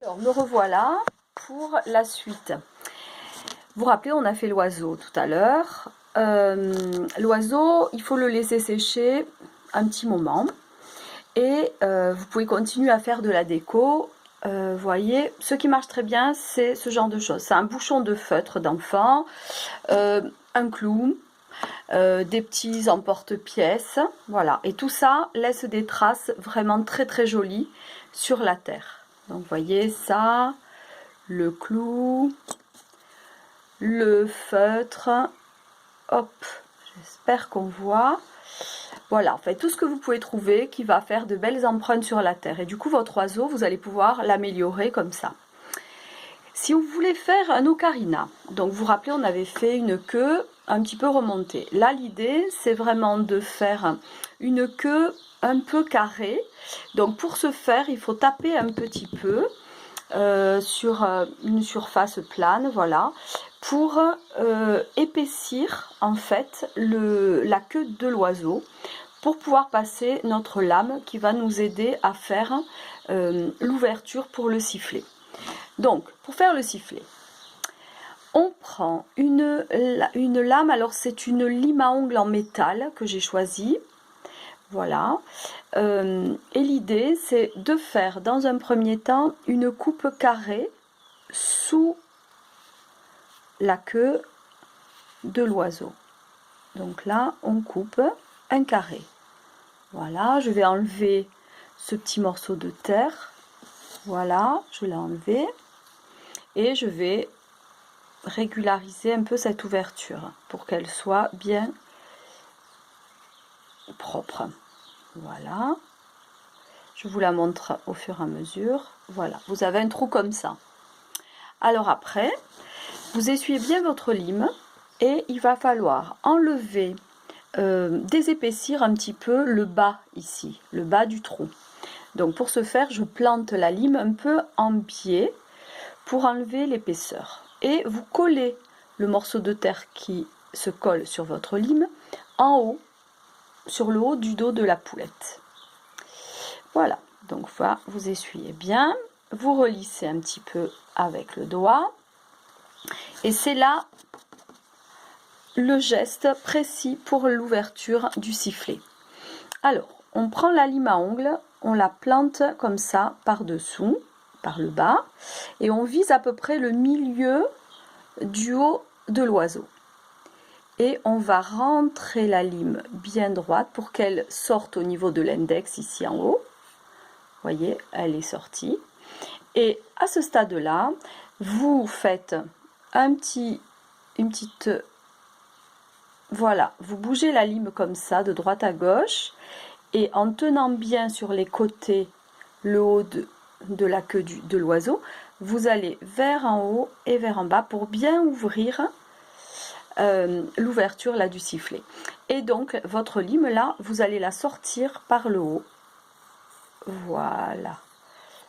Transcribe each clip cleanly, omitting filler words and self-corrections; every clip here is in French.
Alors, me revoilà pour la suite. Vous vous rappelez, on a fait l'oiseau tout à l'heure. L'oiseau, il faut le laisser sécher un petit moment. Et vous pouvez continuer à faire de la déco. Voyez, ce qui marche très bien, c'est ce genre de choses. C'est un bouchon de feutre d'enfant, un clou, des petits emporte-pièces. Voilà. Et tout ça laisse des traces vraiment très très jolies sur la terre. Donc, voyez ça, le clou, le feutre. Hop, j'espère qu'on voit. Voilà, en fait, tout ce que vous pouvez trouver qui va faire de belles empreintes sur la terre. Et du coup, votre oiseau, vous allez pouvoir l'améliorer comme ça. Si vous voulez faire un ocarina, donc vous vous rappelez, on avait fait une queue un petit peu remontée. Là, l'idée, c'est vraiment de faire une queue un peu carrée. Donc, pour ce faire, il faut taper un petit peu sur une surface plane, voilà, pour épaissir en fait la queue de l'oiseau, pour pouvoir passer notre lame qui va nous aider à faire l'ouverture pour le sifflet. Donc, pour faire le sifflet, on prend une lame, alors c'est une lime à ongles en métal que j'ai choisie, voilà, et l'idée c'est de faire dans un premier temps une coupe carrée sous la queue de l'oiseau. Donc là, on coupe un carré. Voilà, je vais enlever ce petit morceau de terre. Voilà, je l'ai enlevé. Et je vais régulariser un peu cette ouverture pour qu'elle soit bien propre. Voilà. Je vous la montre au fur et à mesure. Voilà, vous avez un trou comme ça. Alors après, vous essuyez bien votre lime et il va falloir enlever, désépaissir un petit peu le bas ici, le bas du trou. Donc pour ce faire, je plante la lime un peu en biais pour enlever l'épaisseur. Et vous collez le morceau de terre qui se colle sur votre lime en haut, sur le haut du dos de la poulette. Voilà, donc voilà, vous essuyez bien, vous relissez un petit peu avec le doigt. Et c'est là le geste précis pour l'ouverture du sifflet. Alors, on prend la lime à ongles, on la plante comme ça par-dessous, par le bas, et on vise à peu près le milieu du haut de l'oiseau. Et on va rentrer la lime bien droite pour qu'elle sorte au niveau de l'index ici en haut. Vous voyez, elle est sortie. Et à ce stade-là, vous faites une petite... Voilà, vous bougez la lime comme ça, de droite à gauche. Et en tenant bien sur les côtés le haut de la queue de l'oiseau, vous allez vers en haut et vers en bas pour bien ouvrir l'ouverture là du sifflet. Et donc votre lime là, vous allez la sortir par le haut. Voilà,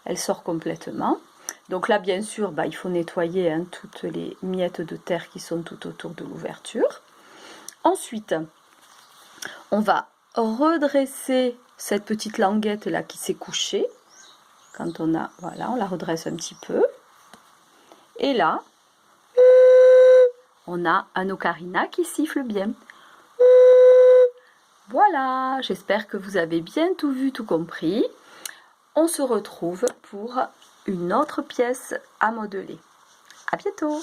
elle sort complètement. Donc là bien sûr, il faut nettoyer toutes les miettes de terre qui sont tout autour de l'ouverture. Ensuite, on va redresser cette petite languette là qui s'est couchée. Quand on a, voilà, on la redresse un petit peu. Et là, on a un ocarina qui siffle bien. Voilà, j'espère que vous avez bien tout vu, tout compris. On se retrouve pour une autre pièce à modeler. À bientôt!